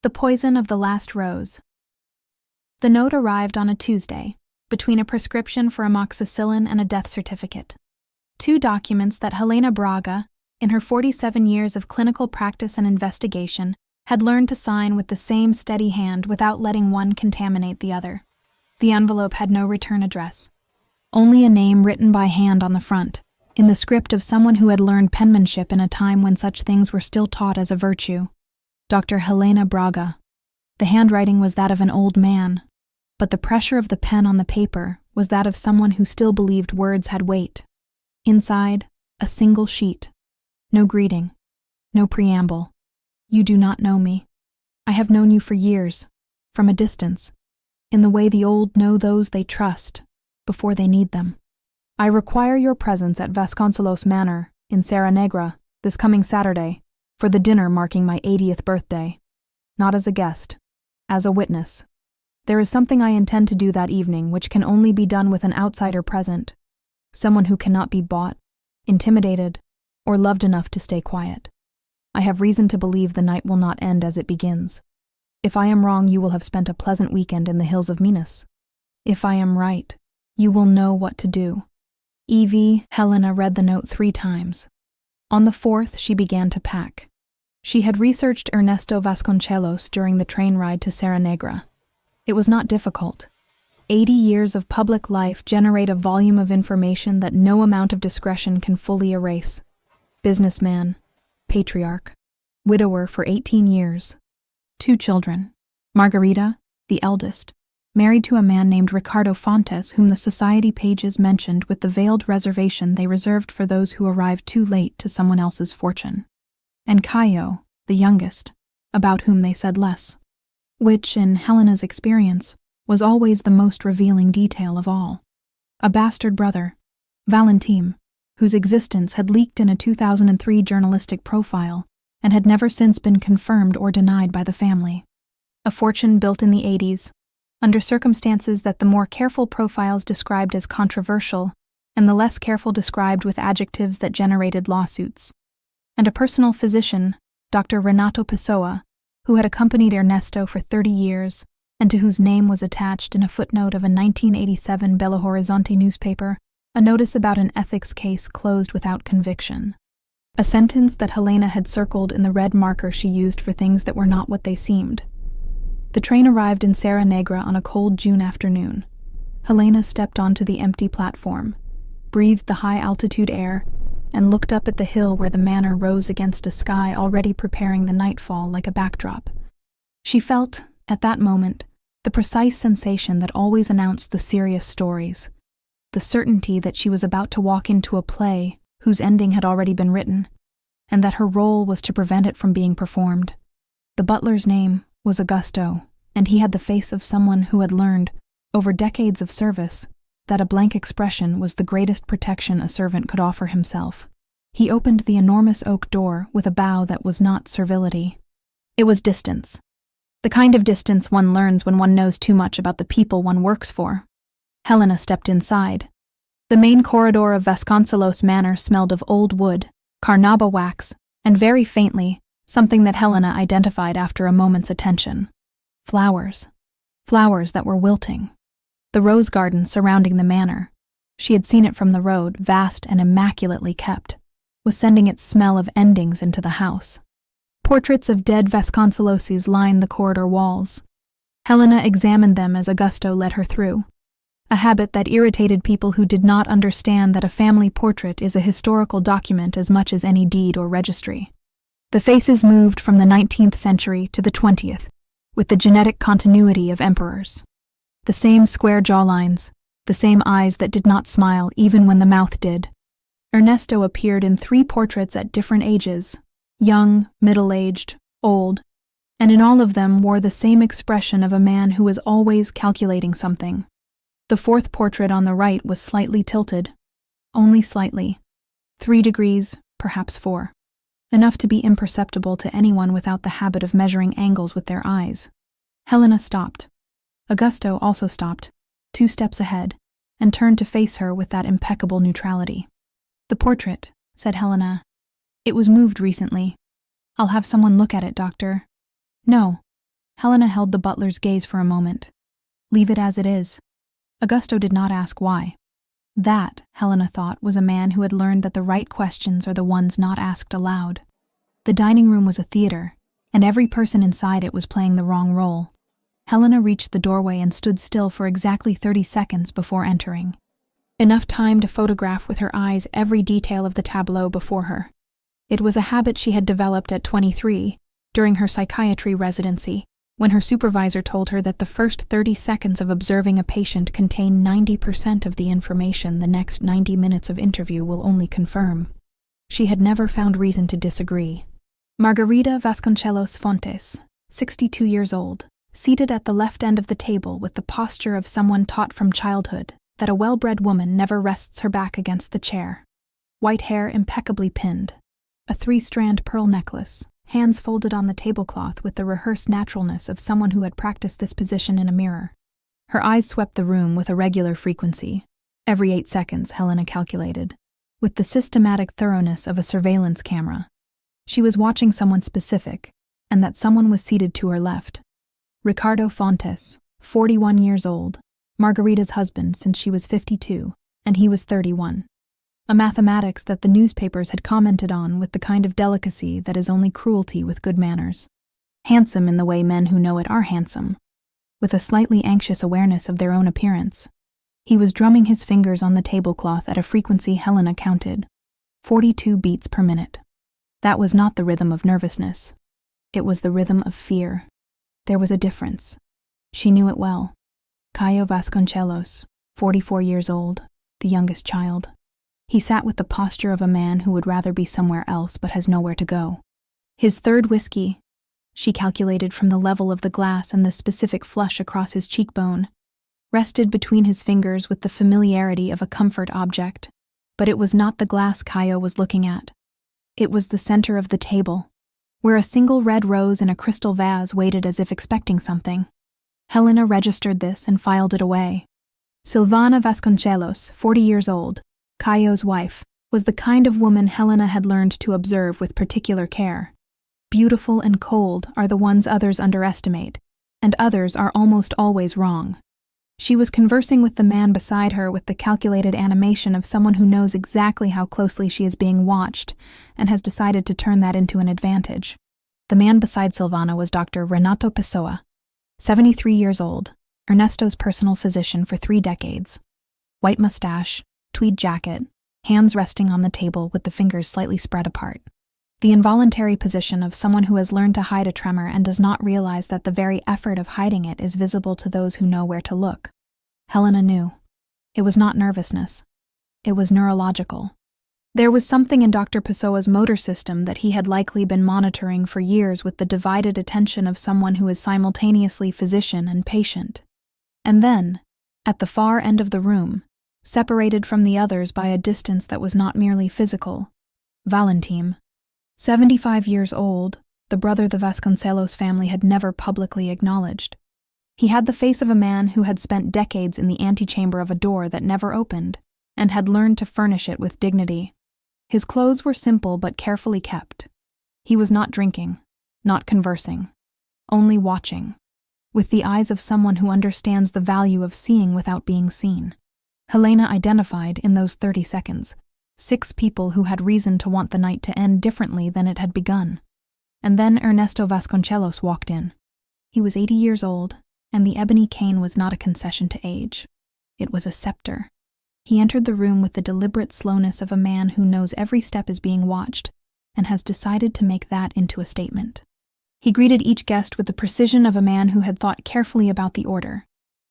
The poison of the last rose. The note arrived on a Tuesday, between a prescription for amoxicillin and a death certificate. Two documents that Helena Braga, in her 47 years of clinical practice and investigation, had learned to sign with the same steady hand without letting one contaminate the other. The envelope had no return address. Only a name written by hand on the front, in the script of someone who had learned penmanship in a time when such things were still taught as a virtue. Dr. Helena Braga. The handwriting was that of an old man, but the pressure of the pen on the paper was that of someone who still believed words had weight. Inside, a single sheet. No greeting. No preamble. You do not know me. I have known you for years, from a distance, in the way the old know those they trust, before they need them. I require your presence at Vasconcelos Manor, in Serra Negra, this coming Saturday, for the dinner marking my 80th birthday. Not as a guest, as a witness. There is something I intend to do that evening which can only be done with an outsider present, someone who cannot be bought, intimidated, or loved enough to stay quiet. I have reason to believe the night will not end as it begins. If I am wrong, you will have spent a pleasant weekend in the hills of Minas. If I am right, you will know what to do. Helena read the note 3 times. On the 4th, she began to pack. She had researched Ernesto Vasconcelos during the train ride to Serra Negra. It was not difficult. 80 years of public life generate a volume of information that no amount of discretion can fully erase. Businessman, patriarch, widower for 18 years. 2 children. Margarita, the eldest, married to a man named Ricardo Fontes, whom the society pages mentioned with the veiled reservation they reserved for those who arrived too late to someone else's fortune. And Caio, the youngest, about whom they said less, which, in Helena's experience, was always the most revealing detail of all. A bastard brother, Valentim, whose existence had leaked in a 2003 journalistic profile and had never since been confirmed or denied by the family. A fortune built in the 80s, under circumstances that the more careful profiles described as controversial and the less careful described with adjectives that generated lawsuits. And a personal physician, Dr. Renato Pessoa, who had accompanied Ernesto for 30 years and to whose name was attached in a footnote of a 1987 Belo Horizonte newspaper a notice about an ethics case closed without conviction. A sentence that Helena had circled in the red marker she used for things that were not what they seemed. The train arrived in Serra Negra on a cold June afternoon. Helena stepped onto the empty platform, breathed the high-altitude air, and looked up at the hill where the manor rose against a sky already preparing the nightfall like a backdrop. She felt, at that moment, the precise sensation that always announced the serious stories, the certainty that she was about to walk into a play whose ending had already been written, and that her role was to prevent it from being performed. The butler's name was Augusto, and he had the face of someone who had learned, over decades of service, that a blank expression was the greatest protection a servant could offer himself. He opened the enormous oak door with a bow that was not servility. It was distance. The kind of distance one learns when one knows too much about the people one works for. Helena stepped inside. The main corridor of Vasconcelos Manor smelled of old wood, carnauba wax, and very faintly, something that Helena identified after a moment's attention. Flowers. Flowers that were wilting. The rose garden surrounding the manor, she had seen it from the road, vast and immaculately kept, was sending its smell of endings into the house. Portraits of dead Vasconceloses lined the corridor walls. Helena examined them as Augusto led her through, a habit that irritated people who did not understand that a family portrait is a historical document as much as any deed or registry. The faces moved from the 19th century to the 20th, with the genetic continuity of emperors. The same square jawlines, the same eyes that did not smile even when the mouth did. Ernesto appeared in 3 portraits at different ages, young, middle-aged, old, and in all of them wore the same expression of a man who was always calculating something. The 4th portrait on the right was slightly tilted, only slightly, 3 degrees, perhaps 4, enough to be imperceptible to anyone without the habit of measuring angles with their eyes. Helena stopped. Augusto also stopped, 2 steps ahead, and turned to face her with that impeccable neutrality. "The portrait," said Helena. "It was moved recently. I'll have someone look at it, doctor." "No," Helena held the butler's gaze for a moment. Leave it as it is. Augusto did not ask why. That, Helena thought, was a man who had learned that the right questions are the ones not asked aloud. The dining room was a theater, and every person inside it was playing the wrong role. Helena reached the doorway and stood still for exactly 30 seconds before entering. Enough time to photograph with her eyes every detail of the tableau before her. It was a habit she had developed at 23, during her psychiatry residency, when her supervisor told her that the first 30 seconds of observing a patient contain 90% of the information the next 90 minutes of interview will only confirm. She had never found reason to disagree. Margarita Vasconcelos Fontes, 62 years old, seated at the left end of the table with the posture of someone taught from childhood that a well-bred woman never rests her back against the chair. White hair impeccably pinned, a 3-strand pearl necklace, hands folded on the tablecloth with the rehearsed naturalness of someone who had practiced this position in a mirror. Her eyes swept the room with a regular frequency, every 8 seconds, Helena calculated, with the systematic thoroughness of a surveillance camera. She was watching someone specific, and that someone was seated to her left. Ricardo Fontes, 41 years old, Margarita's husband since she was 52, and he was 31. A mathematics that the newspapers had commented on with the kind of delicacy that is only cruelty with good manners. Handsome in the way men who know it are handsome, with a slightly anxious awareness of their own appearance. He was drumming his fingers on the tablecloth at a frequency Helena counted, 42 beats per minute. That was not the rhythm of nervousness. It was the rhythm of fear. There was a difference. She knew it well. Caio Vasconcelos, 44 years old, the youngest child. He sat with the posture of a man who would rather be somewhere else but has nowhere to go. His third whiskey, she calculated from the level of the glass and the specific flush across his cheekbone, rested between his fingers with the familiarity of a comfort object, but it was not the glass Caio was looking at. It was the center of the table, where a single red rose in a crystal vase waited as if expecting something. Helena registered this and filed it away. Silvana Vasconcelos, 40 years old, Caio's wife, was the kind of woman Helena had learned to observe with particular care. Beautiful and cold are the ones others underestimate, and others are almost always wrong. She was conversing with the man beside her with the calculated animation of someone who knows exactly how closely she is being watched and has decided to turn that into an advantage. The man beside Silvana was Dr. Renato Pessoa, 73 years old, Ernesto's personal physician for 3 decades. White mustache, tweed jacket, hands resting on the table with the fingers slightly spread apart. The involuntary position of someone who has learned to hide a tremor and does not realize that the very effort of hiding it is visible to those who know where to look. Helena knew. It was not nervousness. It was neurological. There was something in Dr. Pessoa's motor system that he had likely been monitoring for years with the divided attention of someone who is simultaneously physician and patient. And then, at the far end of the room, separated from the others by a distance that was not merely physical, Valentim, 75 years old, the brother the Vasconcelos family had never publicly acknowledged. He had the face of a man who had spent decades in the antechamber of a door that never opened, and had learned to furnish it with dignity. His clothes were simple but carefully kept. He was not drinking, not conversing, only watching, with the eyes of someone who understands the value of seeing without being seen. Helena identified, in those 30 seconds, 6 people who had reason to want the night to end differently than it had begun. And then Ernesto Vasconcelos walked in. He was 80 years old, and the ebony cane was not a concession to age. It was a scepter. He entered the room with the deliberate slowness of a man who knows every step is being watched, and has decided to make that into a statement. He greeted each guest with the precision of a man who had thought carefully about the order.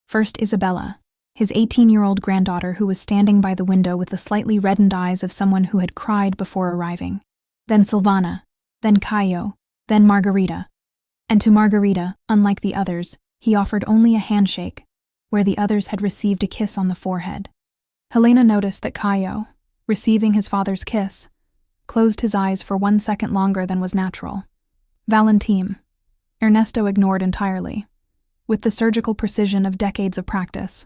First Isabella, his 18-year-old granddaughter who was standing by the window with the slightly reddened eyes of someone who had cried before arriving. Then Silvana, then Caio, then Margarita. And to Margarita, unlike the others, he offered only a handshake, where the others had received a kiss on the forehead. Helena noticed that Caio, receiving his father's kiss, closed his eyes for 1 second longer than was natural. Valentim, Ernesto ignored entirely, with the surgical precision of decades of practice.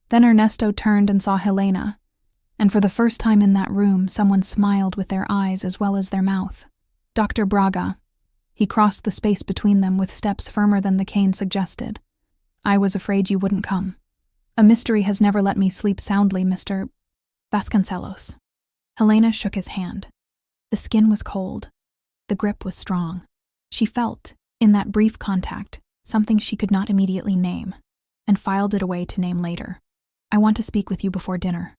Then Ernesto turned and saw Helena, and for the first time in that room, someone smiled with their eyes as well as their mouth. Dr. Braga. He crossed the space between them with steps firmer than the cane suggested. "I was afraid you wouldn't come. A mystery has never let me sleep soundly, Mr. Vasconcelos." Helena shook his hand. The skin was cold. The grip was strong. She felt, in that brief contact, something she could not immediately name, and filed it away to name later. "I want to speak with you before dinner,"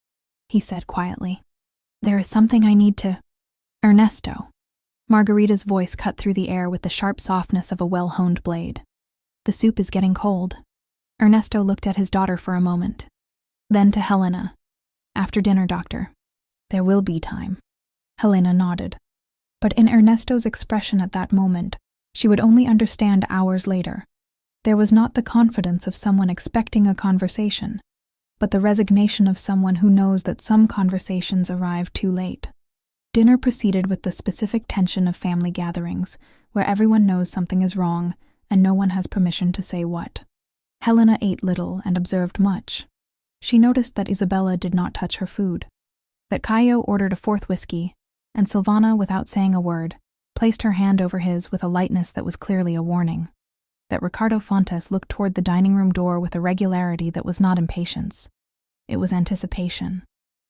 he said quietly. "There is something I need to—" "Ernesto." Margarita's voice cut through the air with the sharp softness of a well-honed blade. "The soup is getting cold." Ernesto looked at his daughter for a moment. Then to Helena. "After dinner, doctor." "There will be time." Helena nodded. But in Ernesto's expression at that moment, she would only understand hours later. There was not the confidence of someone expecting a conversation, but the resignation of someone who knows that some conversations arrive too late. Dinner proceeded with the specific tension of family gatherings, where everyone knows something is wrong and no one has permission to say what. Helena ate little and observed much. She noticed that Isabella did not touch her food, that Caio ordered a fourth whiskey, and Silvana, without saying a word, placed her hand over his with a lightness that was clearly a warning, that Ricardo Fontes looked toward the dining room door with a regularity that was not impatience. It was anticipation.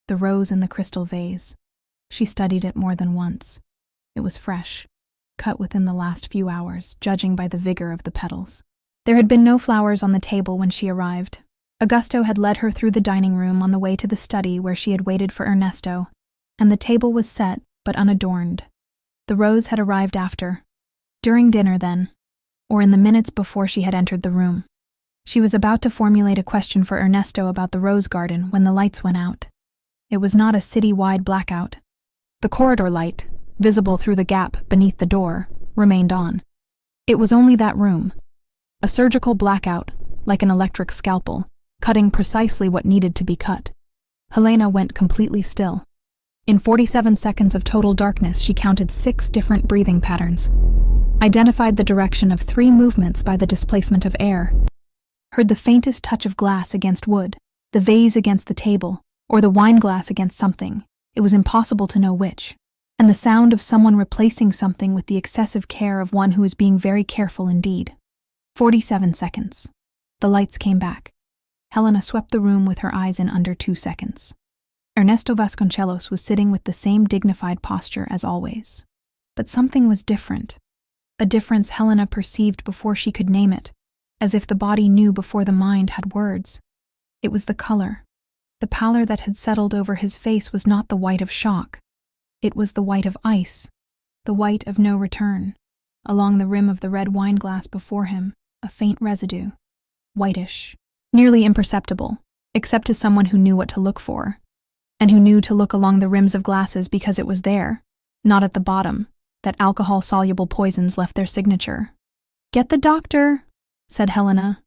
The rose in the crystal vase. She studied it more than once. It was fresh, cut within the last few hours, judging by the vigor of the petals. There had been no flowers on the table when she arrived. Augusto had led her through the dining room on the way to the study where she had waited for Ernesto, and the table was set but unadorned. The rose had arrived after. During dinner, then, or in the minutes before she had entered the room. She was about to formulate a question for Ernesto about the rose garden when the lights went out. It was not a city-wide blackout. The corridor light, visible through the gap beneath the door, remained on. It was only that room. A surgical blackout, like an electric scalpel, cutting precisely what needed to be cut. Helena went completely still. In 47 seconds of total darkness, she counted 6 different breathing patterns, identified the direction of 3 movements by the displacement of air, heard the faintest touch of glass against wood, the vase against the table, or the wine glass against something. It was impossible to know which, and the sound of someone replacing something with the excessive care of one who is being very careful indeed. 47 seconds. The lights came back. Helena swept the room with her eyes in under 2 seconds. Ernesto Vasconcelos was sitting with the same dignified posture as always. But something was different. A difference Helena perceived before she could name it, as if the body knew before the mind had words. It was the color. The pallor that had settled over his face was not the white of shock. It was the white of ice, the white of no return. Along the rim of the red wine glass before him, a faint residue, whitish, nearly imperceptible, except to someone who knew what to look for, and who knew to look along the rims of glasses because it was there, not at the bottom, that alcohol-soluble poisons left their signature. "Get the doctor," said Helena.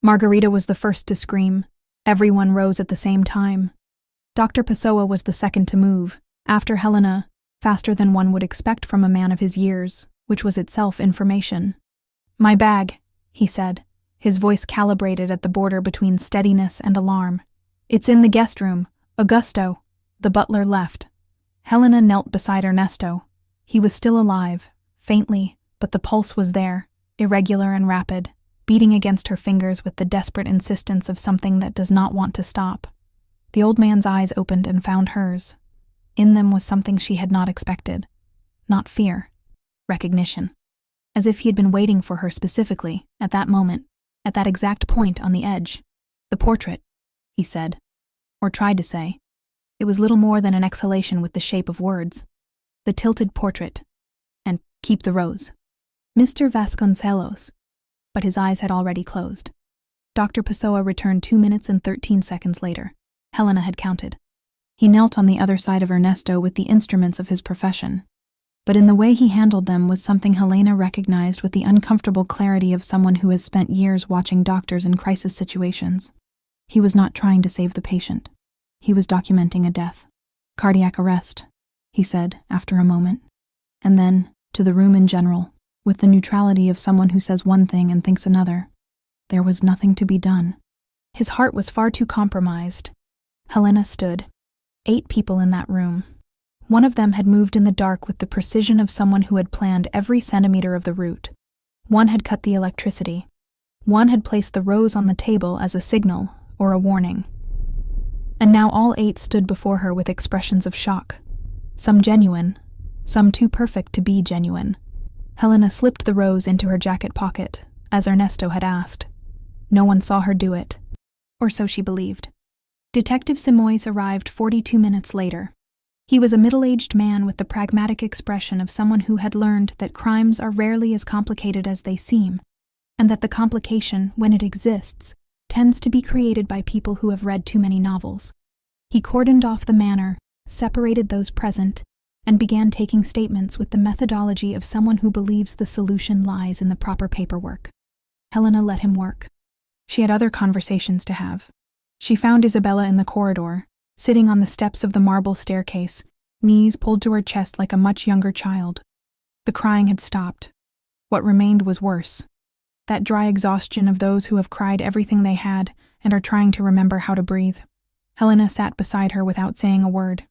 Margarita was the first to scream. Everyone rose at the same time. Dr. Pessoa was the second to move, after Helena, faster than one would expect from a man of his years, which was itself information. "My bag," he said, his voice calibrated at the border between steadiness and alarm. "It's in the guest room. Augusto." The butler left. Helena knelt beside Ernesto. He was still alive, faintly, but the pulse was there, irregular and rapid, beating against her fingers with the desperate insistence of something that does not want to stop. The old man's eyes opened and found hers. In them was something she had not expected. Not fear. Recognition. As if he had been waiting for her specifically, at that moment, at that exact point on the edge. "The portrait," he said, or tried to say. It was little more than an exhalation with the shape of words. "The tilted portrait. And keep the rose." "Mr. Vasconcelos." But his eyes had already closed. Dr. Pessoa returned 2 minutes and 13 seconds later. Helena had counted. He knelt on the other side of Ernesto with the instruments of his profession. But in the way he handled them was something Helena recognized with the uncomfortable clarity of someone who has spent years watching doctors in crisis situations. He was not trying to save the patient. He was documenting a death. "Cardiac arrest," he said after a moment. And then, to the room in general, with the neutrality of someone who says one thing and thinks another. There was nothing to be done. His heart was far too compromised. Helena stood. 8 people in that room. One of them had moved in the dark with the precision of someone who had planned every centimeter of the route. One had cut the electricity. One had placed the rose on the table as a signal or a warning. And now all 8 stood before her with expressions of shock. Some genuine, some too perfect to be genuine. Helena slipped the rose into her jacket pocket, as Ernesto had asked. No one saw her do it. Or so she believed. Detective Simoes arrived 42 minutes later. He was a middle-aged man with the pragmatic expression of someone who had learned that crimes are rarely as complicated as they seem, and that the complication, when it exists, tends to be created by people who have read too many novels. He cordoned off the manor, separated those present, and began taking statements with the methodology of someone who believes the solution lies in the proper paperwork. Helena let him work. She had other conversations to have. She found Isabella in the corridor, sitting on the steps of the marble staircase, knees pulled to her chest like a much younger child. The crying had stopped. What remained was worse. That dry exhaustion of those who have cried everything they had and are trying to remember how to breathe. Helena sat beside her without saying a word.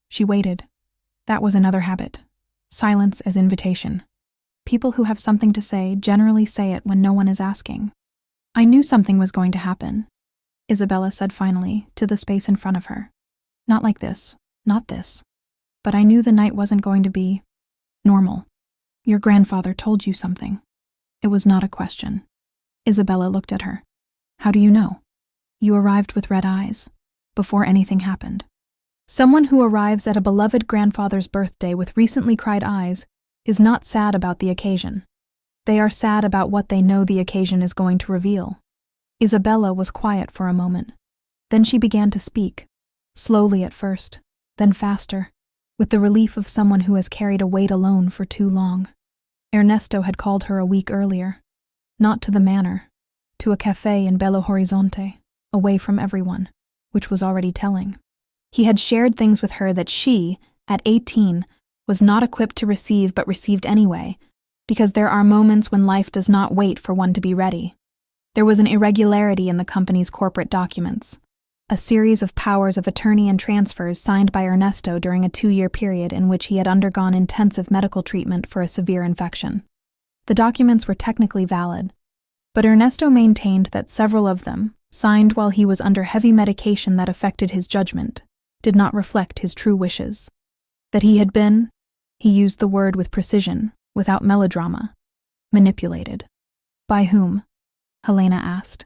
She waited. That was another habit. Silence as invitation. People who have something to say generally say it when no one is asking. I knew something was going to happen, Isabella said finally, to the space in front of her. Not like this, not this. But I knew the night wasn't going to be normal. Your grandfather told you something. It was not a question. Isabella looked at her. How do you know? You arrived with red eyes, before anything happened. Someone who arrives at a beloved grandfather's birthday with recently cried eyes is not sad about the occasion. They are sad about what they know the occasion is going to reveal. Isabella was quiet for a moment. Then she began to speak, slowly at first, then faster, with the relief of someone who has carried a weight alone for too long. Ernesto had called her a week earlier, not to the manor, to a café in Belo Horizonte, away from everyone, which was already telling. He had shared things with her that she, at 18, was not equipped to receive but received anyway, because there are moments when life does not wait for one to be ready. There was an irregularity in the company's corporate documents, a series of powers of attorney and transfers signed by Ernesto during a 2-year period in which he had undergone intensive medical treatment for a severe infection. The documents were technically valid, but Ernesto maintained that several of them, signed while he was under heavy medication that affected his judgment, did not reflect his true wishes. That he had been, he used the word with precision, without melodrama, manipulated. By whom? Helena asked.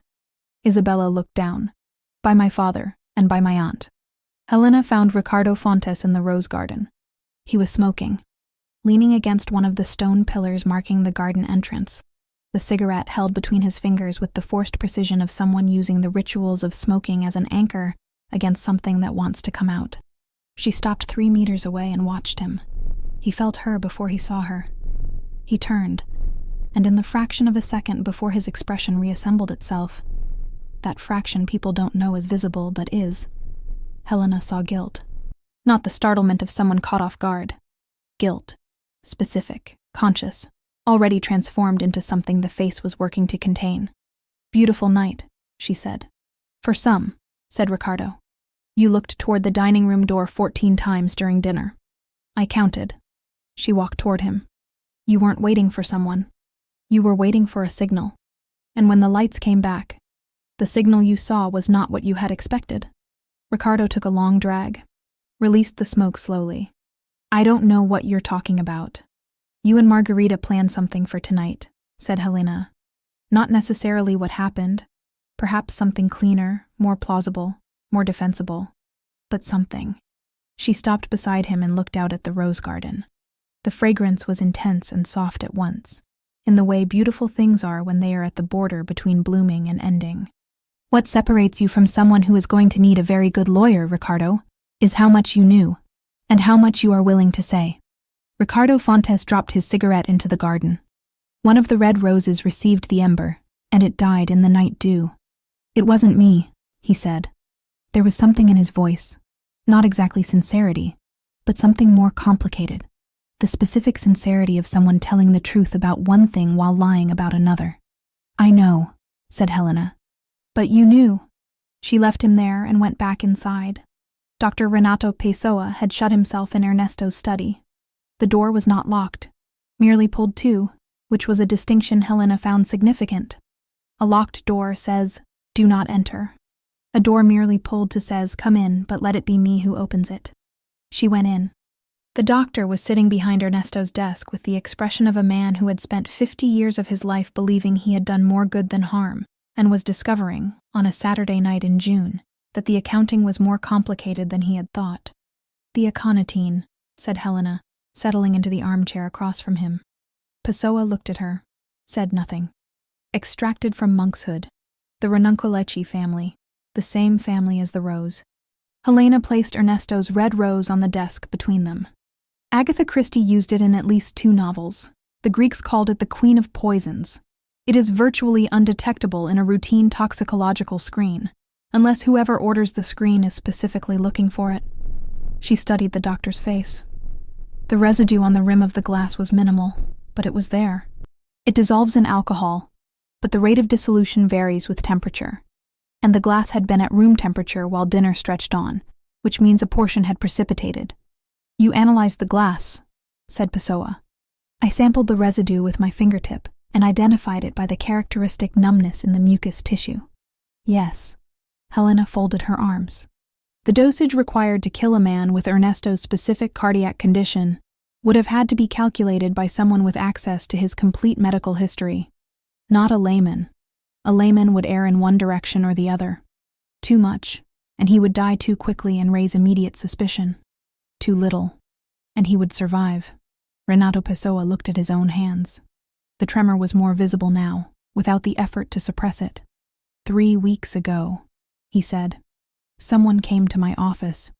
Isabella looked down. By my father and by my aunt. Helena found Ricardo Fontes in the rose garden. He was smoking, leaning against one of the stone pillars marking the garden entrance, the cigarette held between his fingers with the forced precision of someone using the rituals of smoking as an anchor against something that wants to come out. She stopped 3 meters away and watched him. He felt her before he saw her. He turned, and in the fraction of a second before his expression reassembled itself, that fraction people don't know is visible but is, Helena saw guilt. Not the startlement of someone caught off guard. Guilt. Specific, conscious, already transformed into something the face was working to contain. Beautiful night, she said. For some, said Ricardo. You looked toward the dining room door 14 times during dinner. I counted. She walked toward him. You weren't waiting for someone. You were waiting for a signal. And when the lights came back, the signal you saw was not what you had expected. Ricardo took a long drag, released the smoke slowly. I don't know what you're talking about. You and Margarita planned something for tonight, said Helena. Not necessarily what happened, perhaps something cleaner, more plausible, more defensible, but something. She stopped beside him and looked out at the rose garden. The fragrance was intense and soft at once, in the way beautiful things are when they are at the border between blooming and ending. What separates you from someone who is going to need a very good lawyer, Ricardo, is how much you knew, and how much you are willing to say. Ricardo Fontes dropped his cigarette into the garden. One of the red roses received the ember, and it died in the night dew. It wasn't me, he said. There was something in his voice, not exactly sincerity, but something more complicated. The specific sincerity of someone telling the truth about one thing while lying about another. I know, said Helena. But you knew. She left him there and went back inside. Dr. Renato Pessoa had shut himself in Ernesto's study. The door was not locked, merely pulled to, which was a distinction Helena found significant. A locked door says, "Do not enter." A door merely pulled to says, "Come in, but let it be me who opens it." She went in. The doctor was sitting behind Ernesto's desk with the expression of a man who had spent 50 years of his life believing he had done more good than harm, and was discovering, on a Saturday night in June, that the accounting was more complicated than he had thought. "The aconitine," said Helena, settling into the armchair across from him. Pessoa looked at her, said nothing. Extracted from monkshood, the Ranunculeci family, the same family as the rose. Helena placed Ernesto's red rose on the desk between them. Agatha Christie used it in at least 2 novels. The Greeks called it the Queen of Poisons. It is virtually undetectable in a routine toxicological screen, unless whoever orders the screen is specifically looking for it. She studied the doctor's face. The residue on the rim of the glass was minimal, but it was there. It dissolves in alcohol, but the rate of dissolution varies with temperature. And the glass had been at room temperature while dinner stretched on, which means a portion had precipitated. "You analyzed the glass," said Pessoa. "I sampled the residue with my fingertip and identified it by the characteristic numbness in the mucous tissue." "Yes." Helena folded her arms. The dosage required to kill a man with Ernesto's specific cardiac condition would have had to be calculated by someone with access to his complete medical history. Not a layman. A layman would err in one direction or the other. Too much, and he would die too quickly and raise immediate suspicion. Too little, and he would survive. Renato Pessoa looked at his own hands. The tremor was more visible now, without the effort to suppress it. 3 weeks ago, he said, someone came to my office.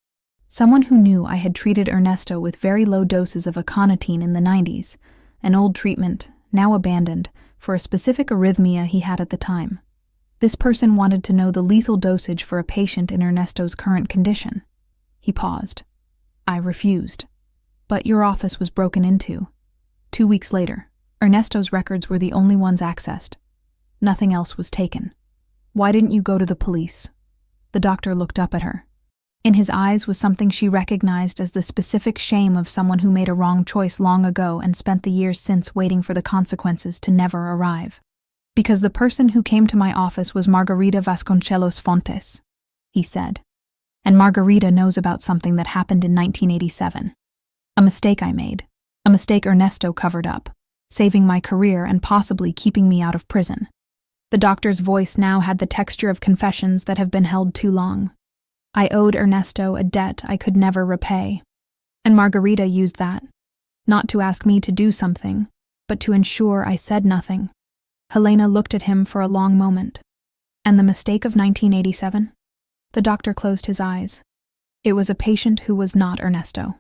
Someone who knew I had treated Ernesto with very low doses of aconitine in the 90s, an old treatment, now abandoned, for a specific arrhythmia he had at the time. This person wanted to know the lethal dosage for a patient in Ernesto's current condition. He paused. I refused. But your office was broken into. 2 weeks later, Ernesto's records were the only ones accessed. Nothing else was taken. Why didn't you go to the police? The doctor looked up at her. In his eyes was something she recognized as the specific shame of someone who made a wrong choice long ago and spent the years since waiting for the consequences to never arrive. Because the person who came to my office was Margarita Vasconcelos Fontes, he said. And Margarita knows about something that happened in 1987. A mistake I made. A mistake Ernesto covered up, saving my career and possibly keeping me out of prison. The doctor's voice now had the texture of confessions that have been held too long. I owed Ernesto a debt I could never repay. And Margarita used that, not to ask me to do something, but to ensure I said nothing. Helena looked at him for a long moment. And the mistake of 1987? The doctor closed his eyes. It was a patient who was not Ernesto,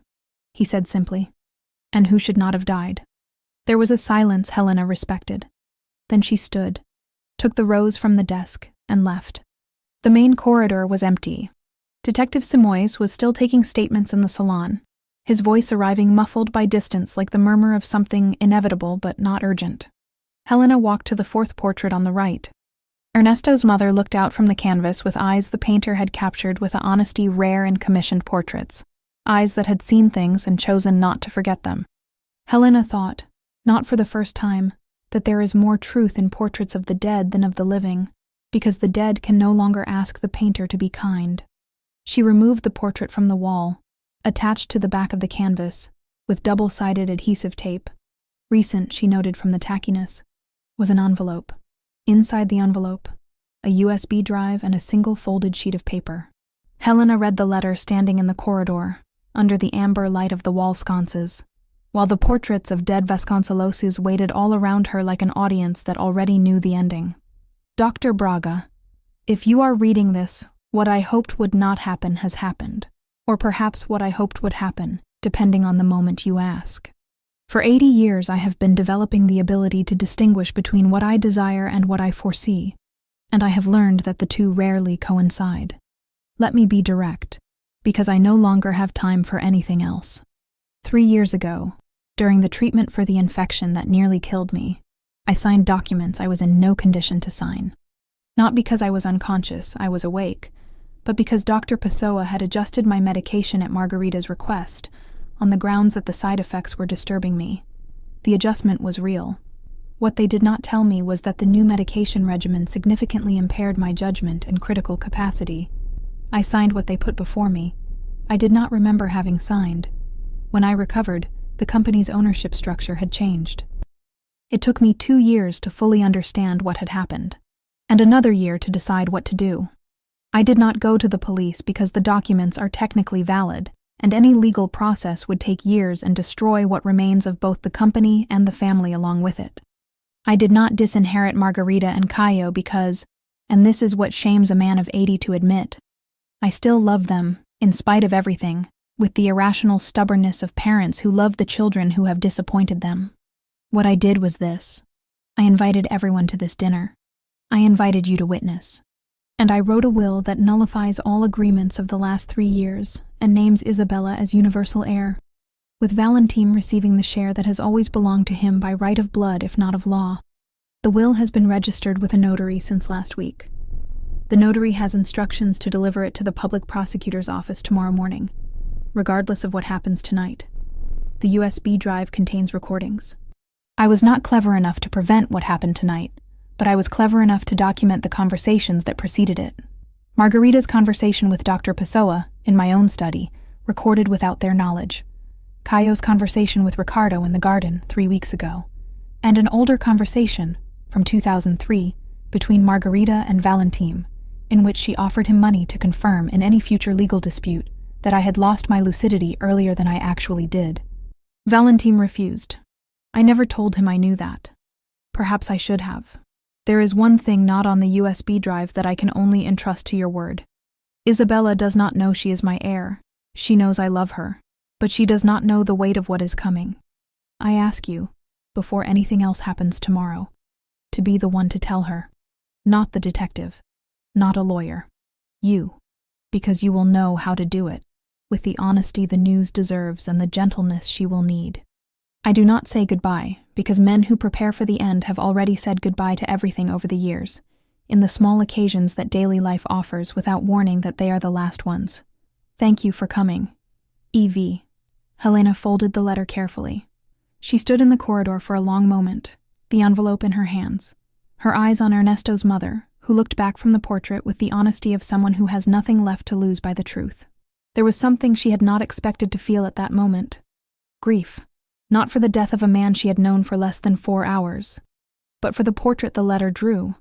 he said simply, and who should not have died. There was a silence Helena respected. Then she stood, took the rose from the desk, and left. The main corridor was empty. Detective Simoes was still taking statements in the salon, his voice arriving muffled by distance like the murmur of something inevitable but not urgent. Helena walked to the 4th portrait on the right. Ernesto's mother looked out from the canvas with eyes the painter had captured with the honesty rare in commissioned portraits, eyes that had seen things and chosen not to forget them. Helena thought, not for the first time, that there is more truth in portraits of the dead than of the living, because the dead can no longer ask the painter to be kind. She removed the portrait from the wall, attached to the back of the canvas, with double-sided adhesive tape. Recent, she noted from the tackiness, was an envelope. Inside the envelope, a USB drive and a single folded sheet of paper. Helena read the letter standing in the corridor, under the amber light of the wall sconces, while the portraits of dead Vasconceloses waited all around her like an audience that already knew the ending. Dr. Braga, if you are reading this, what I hoped would not happen has happened, or perhaps what I hoped would happen, depending on the moment you ask. For 80 years I have been developing the ability to distinguish between what I desire and what I foresee, and I have learned that the two rarely coincide. Let me be direct, because I no longer have time for anything else. 3 years ago, during the treatment for the infection that nearly killed me, I signed documents I was in no condition to sign. Not because I was unconscious, I was awake, but because Dr. Pessoa had adjusted my medication at Margarita's request, on the grounds that the side effects were disturbing me. The adjustment was real. What they did not tell me was that the new medication regimen significantly impaired my judgment and critical capacity. I signed what they put before me. I did not remember having signed. When I recovered, the company's ownership structure had changed. It took me 2 years to fully understand what had happened, and another year to decide what to do. I did not go to the police because the documents are technically valid, and any legal process would take years and destroy what remains of both the company and the family along with it. I did not disinherit Margarita and Caio because, and this is what shames a man of 80 to admit, I still love them, in spite of everything, with the irrational stubbornness of parents who love the children who have disappointed them. What I did was this. I invited everyone to this dinner. I invited you to witness. And I wrote a will that nullifies all agreements of the last 3 years and names Isabella as universal heir, with Valentin receiving the share that has always belonged to him by right of blood if not of law. The will has been registered with a notary since last week. The notary has instructions to deliver it to the public prosecutor's office tomorrow morning, regardless of what happens tonight. The USB drive contains recordings. I was not clever enough to prevent what happened tonight, but I was clever enough to document the conversations that preceded it. Margarita's conversation with Dr. Pessoa, in my own study, recorded without their knowledge. Caio's conversation with Ricardo in the garden 3 weeks ago, and an older conversation, from 2003, between Margarita and Valentin, in which she offered him money to confirm in any future legal dispute that I had lost my lucidity earlier than I actually did. Valentin refused. I never told him I knew that. Perhaps I should have. There is one thing not on the USB drive that I can only entrust to your word. Isabella does not know she is my heir. She knows I love her, but she does not know the weight of what is coming. I ask you, before anything else happens tomorrow, to be the one to tell her. Not the detective. Not a lawyer. You. Because you will know how to do it, with the honesty the news deserves and the gentleness she will need. I do not say goodbye, because men who prepare for the end have already said goodbye to everything over the years, in the small occasions that daily life offers without warning that they are the last ones. Thank you for coming. E.V. Helena folded the letter carefully. She stood in the corridor for a long moment, the envelope in her hands, her eyes on Ernesto's mother, who looked back from the portrait with the honesty of someone who has nothing left to lose by the truth. There was something she had not expected to feel at that moment. Grief. Not for the death of a man she had known for less than 4 hours, but for the portrait the letter drew,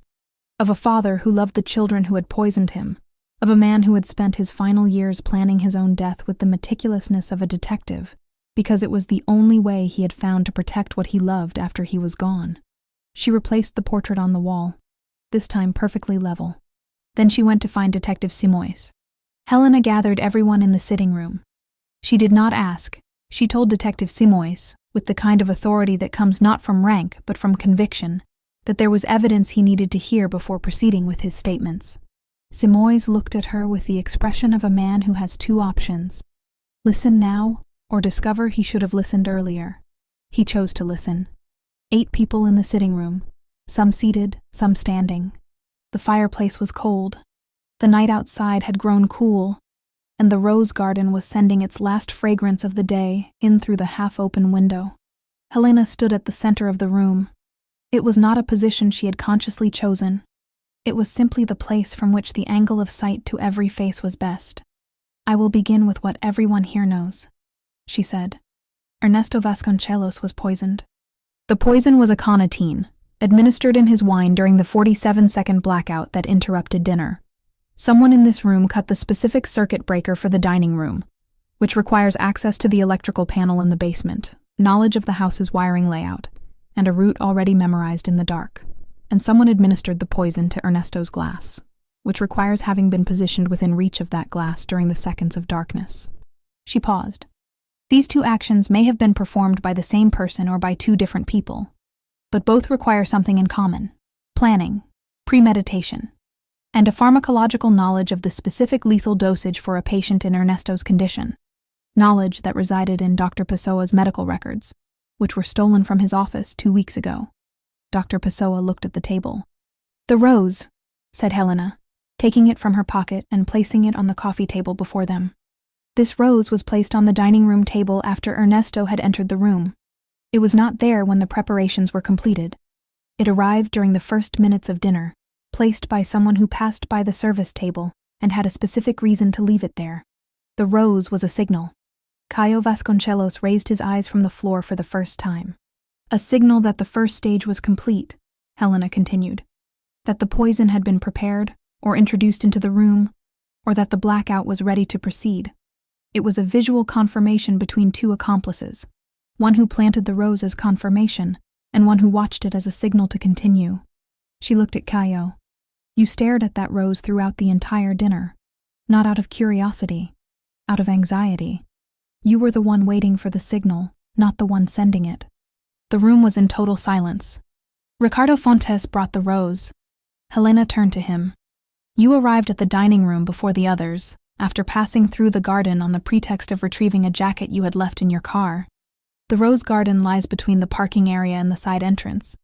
of a father who loved the children who had poisoned him, of a man who had spent his final years planning his own death with the meticulousness of a detective, because it was the only way he had found to protect what he loved after he was gone. She replaced the portrait on the wall, this time perfectly level. Then she went to find Detective Simoes. Helena gathered everyone in the sitting room. She did not ask. She told Detective Simoes, with the kind of authority that comes not from rank but from conviction, that there was evidence he needed to hear before proceeding with his statements. Simoes looked at her with the expression of a man who has 2 options: listen now, or discover he should have listened earlier. He chose to listen. 8 people in the sitting room, some seated, some standing. The fireplace was cold. The night outside had grown cool, and the rose garden was sending its last fragrance of the day in through the half-open window. Helena stood at the center of the room. It was not a position she had consciously chosen. It was simply the place from which the angle of sight to every face was best. I will begin with what everyone here knows, she said. Ernesto Vasconcelos was poisoned. The poison was aconitine, administered in his wine during the 47-second blackout that interrupted dinner. Someone in this room cut the specific circuit breaker for the dining room, which requires access to the electrical panel in the basement, knowledge of the house's wiring layout, and a route already memorized in the dark. And someone administered the poison to Ernesto's glass, which requires having been positioned within reach of that glass during the seconds of darkness. She paused. These 2 actions may have been performed by the same person or by 2 different people, but both require something in common: planning, premeditation, and a pharmacological knowledge of the specific lethal dosage for a patient in Ernesto's condition, knowledge that resided in Dr. Pessoa's medical records, which were stolen from his office 2 weeks ago. Dr. Pessoa looked at the table. "The rose," said Helena, taking it from her pocket and placing it on the coffee table before them. This rose was placed on the dining room table after Ernesto had entered the room. It was not there when the preparations were completed. It arrived during the first minutes of dinner, placed by someone who passed by the service table and had a specific reason to leave it there. The rose was a signal. Caio Vasconcelos raised his eyes from the floor for the first time. A signal that the first stage was complete, Helena continued. That the poison had been prepared or introduced into the room, or that the blackout was ready to proceed. It was a visual confirmation between two accomplices, one who planted the rose as confirmation and one who watched it as a signal to continue. She looked at Caio. You stared at that rose throughout the entire dinner, not out of curiosity, out of anxiety. You were the one waiting for the signal, not the one sending it. The room was in total silence. Ricardo Fontes brought the rose. Helena turned to him. You arrived at the dining room before the others, after passing through the garden on the pretext of retrieving a jacket you had left in your car. The rose garden lies between the parking area and the side entrance.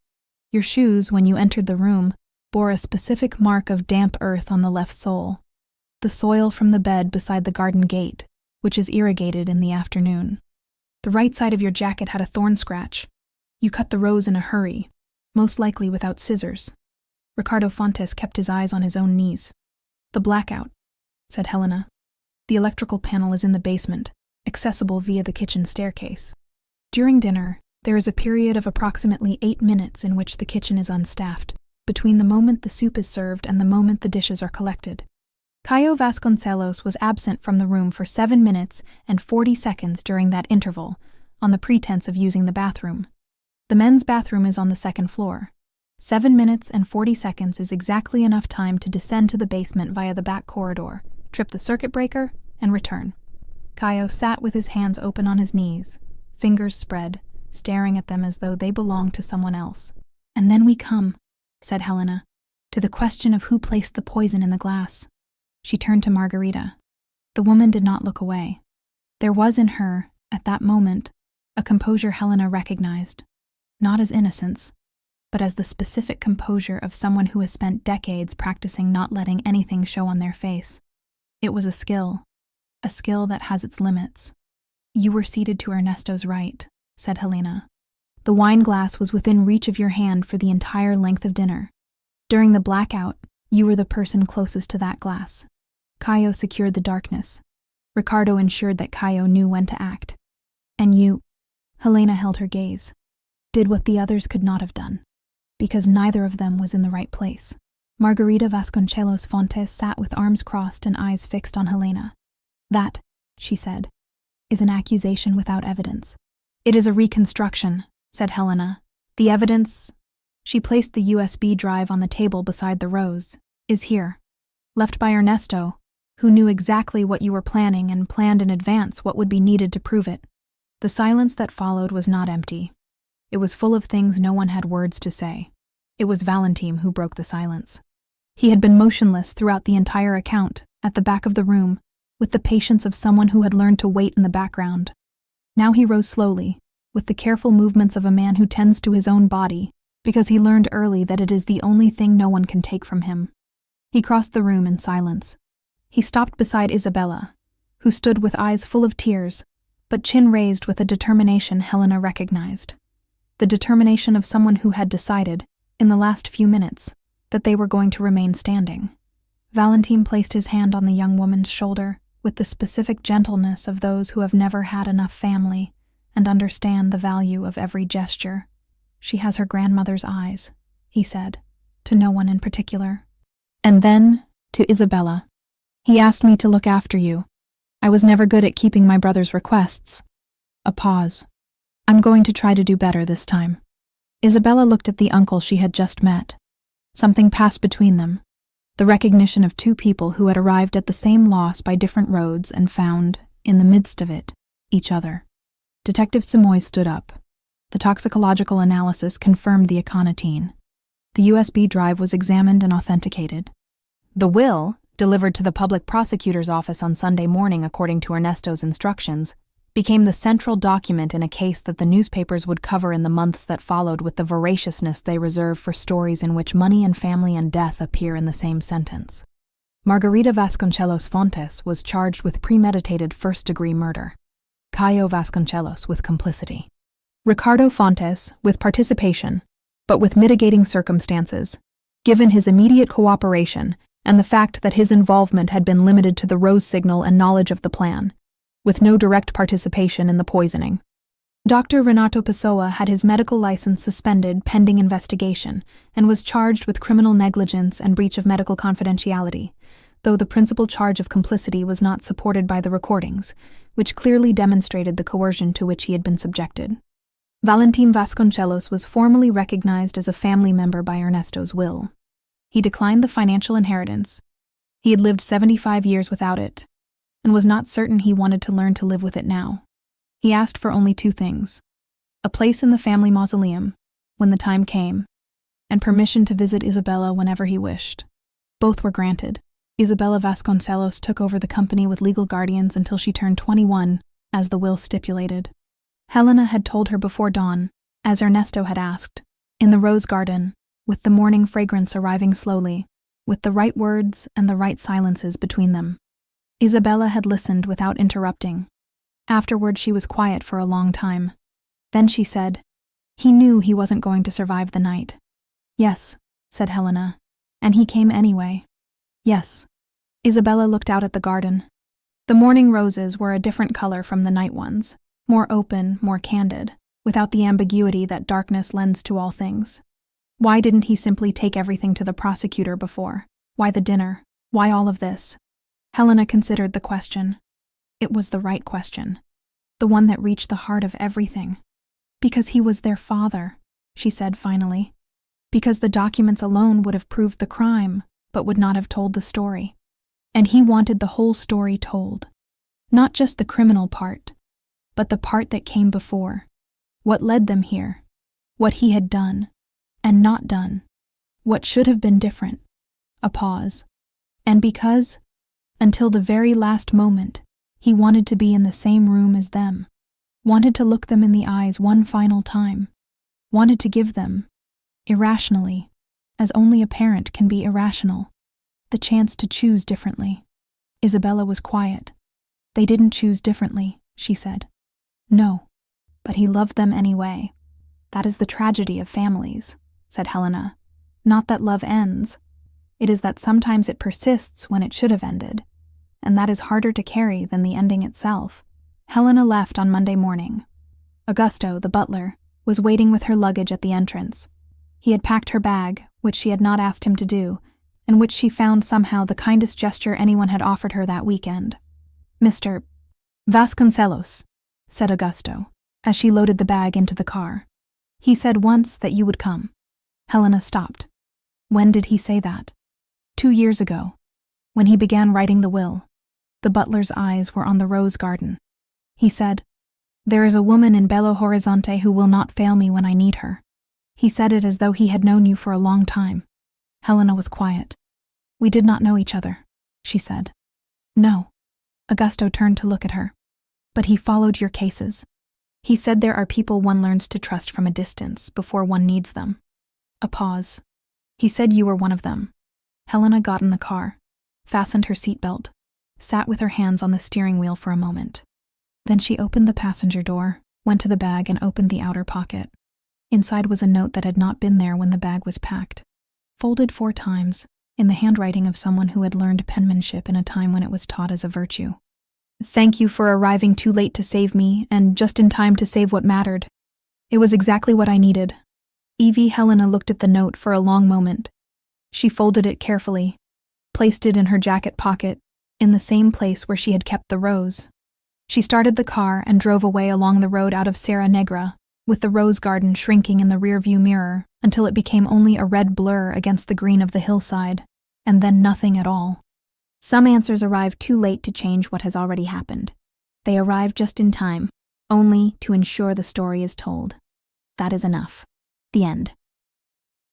Your shoes, when you entered the room, bore a specific mark of damp earth on the left sole, the soil from the bed beside the garden gate, which is irrigated in the afternoon. The right side of your jacket had a thorn scratch. You cut the rose in a hurry, most likely without scissors. Ricardo Fontes kept his eyes on his own knees. The blackout, said Helena. The electrical panel is in the basement, accessible via the kitchen staircase. During dinner, there is a period of approximately 8 minutes in which the kitchen is unstaffed, between the moment the soup is served and the moment the dishes are collected. Caio Vasconcelos was absent from the room for 7 minutes and 40 seconds during that interval, on the pretense of using the bathroom. The men's bathroom is on the second floor. 7 minutes and 40 seconds is exactly enough time to descend to the basement via the back corridor, trip the circuit breaker, and return. Caio sat with his hands open on his knees, fingers spread, staring at them as though they belonged to someone else. And then we come, said Helena, to the question of who placed the poison in the glass. She turned to Margarita. The woman did not look away. There was in her, at that moment, a composure Helena recognized, not as innocence, but as the specific composure of someone who has spent decades practicing not letting anything show on their face. It was a skill that has its limits. You were seated to Ernesto's right, said Helena. The wine glass was within reach of your hand for the entire length of dinner. During the blackout, you were the person closest to that glass. Caio secured the darkness. Ricardo ensured that Caio knew when to act. And you, Helena held her gaze, did what the others could not have done, because neither of them was in the right place. Margarita Vasconcelos Fontes sat with arms crossed and eyes fixed on Helena. That, she said, is an accusation without evidence. It is a reconstruction, said Helena. The evidence, she placed the USB drive on the table beside the rose, is here, left by Ernesto, who knew exactly what you were planning and planned in advance what would be needed to prove it. The silence that followed was not empty. It was full of things no one had words to say. It was Valentin who broke the silence. He had been motionless throughout the entire account, at the back of the room, with the patience of someone who had learned to wait in the background. Now he rose slowly, with the careful movements of a man who tends to his own body, because he learned early that it is the only thing no one can take from him. He crossed the room in silence. He stopped beside Isabella, who stood with eyes full of tears, but chin raised with a determination Helena recognized. The determination of someone who had decided, in the last few minutes, that they were going to remain standing. Valentin placed his hand on the young woman's shoulder with the specific gentleness of those who have never had enough family and understand the value of every gesture. She has her grandmother's eyes, he said, to no one in particular. And then, to Isabella. He asked me to look after you. I was never good at keeping my brother's requests. A pause. I'm going to try to do better this time. Isabella looked at the uncle she had just met. Something passed between them. The recognition of two people who had arrived at the same loss by different roads and found, in the midst of it, each other. Detective Simoy stood up. The toxicological analysis confirmed the aconitine. The USB drive was examined and authenticated. The will, delivered to the public prosecutor's office on Sunday morning according to Ernesto's instructions, became the central document in a case that the newspapers would cover in the months that followed with the voraciousness they reserve for stories in which money and family and death appear in the same sentence. Margarita Vasconcelos Fontes was charged with premeditated first-degree murder. Caio Vasconcelos with complicity. Ricardo Fontes with participation, but with mitigating circumstances, given his immediate cooperation and the fact that his involvement had been limited to the rose signal and knowledge of the plan, with no direct participation in the poisoning. Dr. Renato Pessoa had his medical license suspended pending investigation and was charged with criminal negligence and breach of medical confidentiality, though the principal charge of complicity was not supported by the recordings, which clearly demonstrated the coercion to which he had been subjected. Valentin Vasconcelos was formally recognized as a family member by Ernesto's will. He declined the financial inheritance. He had lived 75 years without it, and was not certain he wanted to learn to live with it now. He asked for only two things: a place in the family mausoleum, when the time came, and permission to visit Isabella whenever he wished. Both were granted. Isabella Vasconcelos took over the company with legal guardians until she turned 21, as the will stipulated. Helena had told her before dawn, as Ernesto had asked, in the rose garden, with the morning fragrance arriving slowly, with the right words and the right silences between them. Isabella had listened without interrupting. Afterward she was quiet for a long time. Then she said, "He knew he wasn't going to survive the night." "Yes," said Helena, "and he came anyway." "Yes." Isabella looked out at the garden. The morning roses were a different color from the night ones, more open, more candid, without the ambiguity that darkness lends to all things. Why didn't he simply take everything to the prosecutor before? Why the dinner? Why all of this? Helena considered the question. It was the right question, the one that reached the heart of everything. Because he was their father, she said finally. Because the documents alone would have proved the crime, but would not have told the story. And he wanted the whole story told. Not just the criminal part, but the part that came before. What led them here. What he had done, and not done. What should have been different. A pause. And because, until the very last moment, he wanted to be in the same room as them, wanted to look them in the eyes one final time, wanted to give them, irrationally, as only a parent can be irrational, the chance to choose differently. Isabella was quiet. They didn't choose differently, she said. No, but he loved them anyway. That is the tragedy of families, said Helena. Not that love ends. It is that sometimes it persists when it should have ended, and that is harder to carry than the ending itself. Helena left on Monday morning. Augusto, the butler, was waiting with her luggage at the entrance. He had packed her bag, which she had not asked him to do, and which she found somehow the kindest gesture anyone had offered her that weekend. "Mr. Vasconcelos," said Augusto, as she loaded the bag into the car. "He said once that you would come." Helena stopped. When did he say that? 2 years ago, when he began writing the will. The butler's eyes were on the rose garden. He said, "There is a woman in Belo Horizonte who will not fail me when I need her." He said it as though he had known you for a long time. Helena was quiet. "We did not know each other," she said. "No." Augusto turned to look at her. "But he followed your cases. He said there are people one learns to trust from a distance before one needs them." A pause. "He said you were one of them." Helena got in the car, fastened her seatbelt, sat with her hands on the steering wheel for a moment. Then she opened the passenger door, went to the bag and opened the outer pocket. Inside was a note that had not been there when the bag was packed, folded 4 times, in the handwriting of someone who had learned penmanship in a time when it was taught as a virtue. "Thank you for arriving too late to save me, and just in time to save what mattered. It was exactly what I needed." Helena looked at the note for a long moment. She folded it carefully, placed it in her jacket pocket, in the same place where she had kept the rose. She started the car and drove away along the road out of Serra Negra, with the rose garden shrinking in the rearview mirror until it became only a red blur against the green of the hillside, and then nothing at all. Some answers arrive too late to change what has already happened. They arrive just in time, only to ensure the story is told. That is enough. The end.